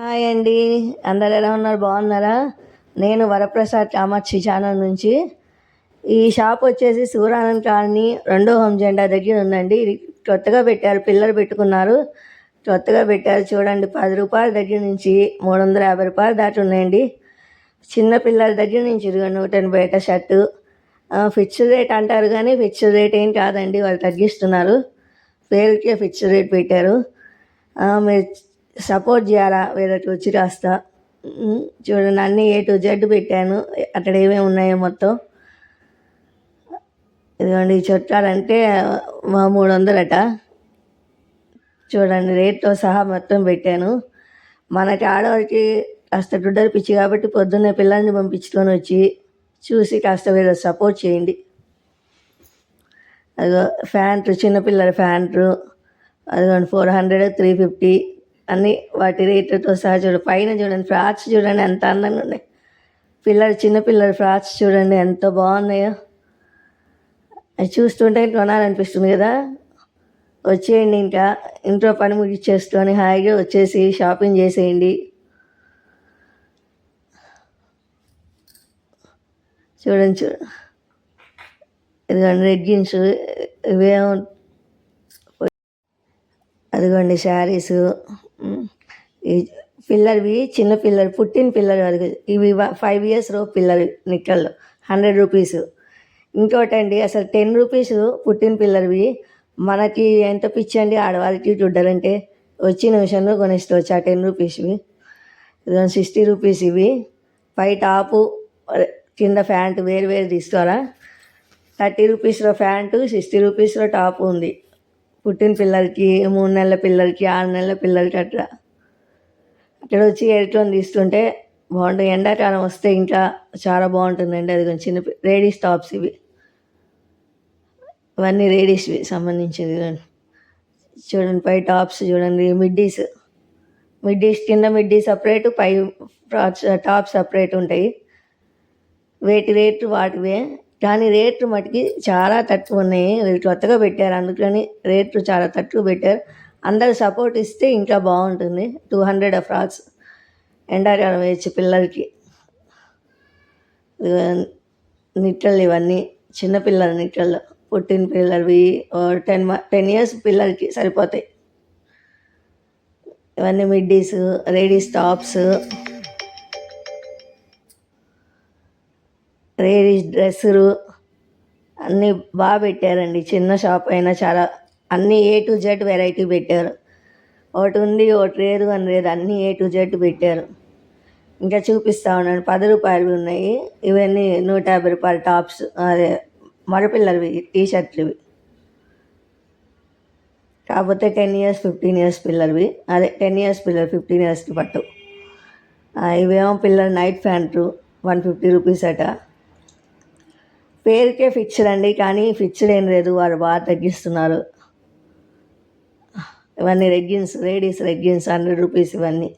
Hi అండి. అందరు ఎలా ఉన్నారు? బాగున్నారా? నేను వరప్రసాద్ కామాక్షి ఛానల్ నుంచి. ఈ షాప్ వచ్చేసి సూరానంద్ కాలనీ 2వ హోమ్ జెండా దగ్గర ఉందండి. ఇది కొత్తగా పెట్టారు, పిల్లలు పెట్టుకున్నారు, కొత్తగా పెట్టారు. చూడండి, 10 రూపాయల దగ్గర నుంచి 350 రూపాయలు దాటి ఉన్నాయండి. చిన్న పిల్లల దగ్గర నుంచి 180 షర్టు. ఫిక్స్డ్ రేట్ అంటారు కానీ ఫిక్స్డ్ రేట్ ఏం కాదండి, వాళ్ళు తగ్గిస్తున్నారు. పేరుకే ఫిక్స్డ్ రేట్ పెట్టారు. మీరు సపోర్ట్ చేయాలా వీళ్ళకి వచ్చి కాస్త. చూడండి, అన్నీ A to Z పెట్టాను. అక్కడ ఏమేమి ఉన్నాయో మొత్తం. ఇదిగోండి, ఈ చుట్టాలంటే 300 చూడండి, రేట్తో సహా మొత్తం పెట్టాను. మనకి ఆడవారికి కాస్త గుడ్డలు పిచ్చి కాబట్టి పొద్దున్నే పిల్లల్ని పంపించుకొని వచ్చి చూసి కాస్త వీళ్ళు సపోర్ట్ చేయండి. అదిగో ప్యాంట్లు, చిన్నపిల్లల ప్యాంట్లు అదిగోండి 400, 350 అన్నీ వాటి రేట్లతో సహా. పైన చూడండి, ఫ్రాక్స్ చూడండి ఎంత అందంగా ఉన్నాయి. చిన్నపిల్లల ఫ్రాక్స్ చూడండి ఎంత బాగున్నాయో. అది చూస్తుంటే కొనాలనిపిస్తుంది కదా. వచ్చేయండి, ఇంకా ఇంట్లో పని ముగిచ్చేసుకొని హాయిగా వచ్చేసి షాపింగ్ చేసేయండి. చూడండి ఇదిగోండి రెడ్ జీన్స్, ఇవేమో అదిగోండి శారీసు. ఈ పిల్లలవి, చిన్న పిల్లలు, పుట్టిన పిల్లలు అది. ఇవి 5 years పిల్లలు నిక్కళ్ళు 100 రూపీస్. ఇంకోటి అండి, అసలు 10 రూపీస్ పుట్టిన పిల్లలవి. మనకి ఎంత పిచ్చి అండి ఆడవాళ్ళకి గుడ్డలంటే. వచ్చి నిమిషంలో కొనేసుకోవచ్చు ఆ 10 రూపీస్వి. 60 రూపీస్ ఇవి. పై టాపు కింద ప్యాంటు వేరు వేరు తీసుకోవాలా. 30 రూపీస్లో ప్యాంటు, 60 రూపీస్లో టాపు ఉంది. పుట్టిన పిల్లలకి, 3 నెలల పిల్లలకి, 6 నెలల పిల్లలకి అట్లా. అక్కడ వచ్చి ఎయిర్టోన్ తీసుకుంటే బాగుంటుంది. ఎండాకాలం వస్తే ఇంకా చాలా బాగుంటుందండి. అది కొంచెం చిన్న లేడీస్ టాప్స్ ఇవి. ఇవన్నీ లేడీస్వి సంబంధించింది. చూడండి, పై టాప్స్ చూడండి, మిడ్డీస్ కింద మిడ్డీ సపరేటు, పై టాప్ సపరేట్ ఉంటాయి. రేటు వాటివే, కానీ రేట్లు మటుకి చాలా తక్కువ ఉన్నాయి. వీళ్ళు కొత్తగా పెట్టారు, అందుకని రేట్లు చాలా తక్కువ పెట్టారు. అందరు సపోర్ట్ ఇస్తే ఇంకా బాగుంటుంది. 200 ఫ్రాక్స్ ఎండాకాలం వేయచ్చు పిల్లలకి. నిట్టళ్ళు ఇవన్నీ చిన్నపిల్లల నిట్టళ్ళు, పుట్టిన పిల్లలవి 10 years పిల్లలకి సరిపోతాయి. ఇవన్నీ మిడ్డీస్, లేడీస్ టాప్స్, లేడీస్ డ్రెస్సులు అన్నీ బాగా పెట్టారండి. చిన్న షాప్ అయినా చాలా అన్నీ A to Z వెరైటీ పెట్టారు. ఒకటి ఉంది ఒకటి లేదు అని లేదు, అన్నీ A to Z పెట్టారు. ఇంకా చూపిస్తూ ఉన్నాను. 10 రూపాయలవి ఉన్నాయి. ఇవన్నీ 150 రూపాయల టాప్స్, అదే మగపిల్లలవి టీషర్ట్లు ఇవి. కాకపోతే 10 years 15 years పిల్లలవి, అదే 10 years పిల్లలు 15 yearsకి పట్టు. ఇవేమో పిల్లల నైట్ ప్యాంటు 150 రూపీస్ అట. పేరుకే ఫిక్స్డ్ అండి, కానీ ఫిక్స్డ్ ఏం లేదు, వాళ్ళు బాగా తగ్గిస్తున్నారు. ఇవన్నీ రెగ్గిన్స్, లేడీస్ రెగ్గిన్స్ 100 రూపీస్ ఇవన్నీ.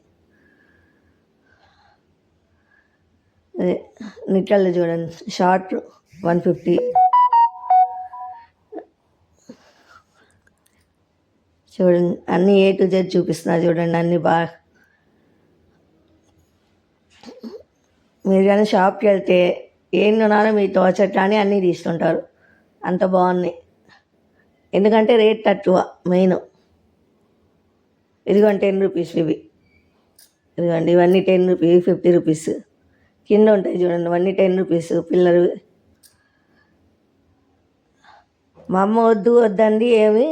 నిక్కళ్ళు చూడండి, షార్ట్ 150. చూడండి, అన్నీ A to Z చూపిస్తున్నారు చూడండి, అన్నీ బాగా. మీరు కానీ షాప్కి వెళ్తే ఏం కొనాలో మీకు తోచట్ కానీ అన్నీ తీసుకుంటారు, అంత బాగున్నాయి. ఎందుకంటే రేట్ తక్కువ మెయిన్. ఇదిగోండి 10 రూపీస్ ఇవి. ఇదిగోండి, ఇవన్నీ 10 రూపీస్, 50 రూపీస్ కింద ఉంటాయి చూడండి. ఇవన్నీ 10 రూపీస్ పిల్లలు. మా అమ్మ వద్దండి, ఏమి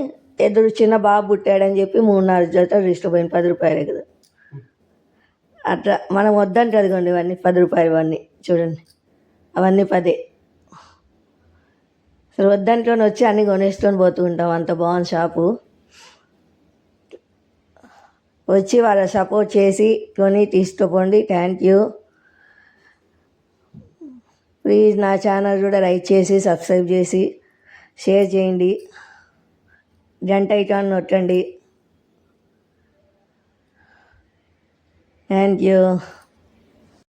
ఎదురు చిన్న బాబు పుట్టాడని చెప్పి 3-4 జతలు తీసుకుపోయింది. 10 రూపాయలే కదా అట్లా. మనం వద్దంటే అదిగోండి, ఇవన్నీ 10 రూపాయలు. ఇవన్నీ చూడండి, అవన్నీ 10. అసలు వద్దనుకొని వచ్చి అన్నీ కొనేసుకొని పోతూ ఉంటాం, అంత బాగుంది షాపు. వచ్చి వాళ్ళ సపోర్ట్ చేసి కొని తీసుకుపోండి. Thank you. ప్లీజ్ నా ఛానల్ కూడా లైక్ చేసి సబ్స్క్రైబ్ చేసి షేర్ చేయండి. గంట ఐకాన్ నొక్కండి. Thank you.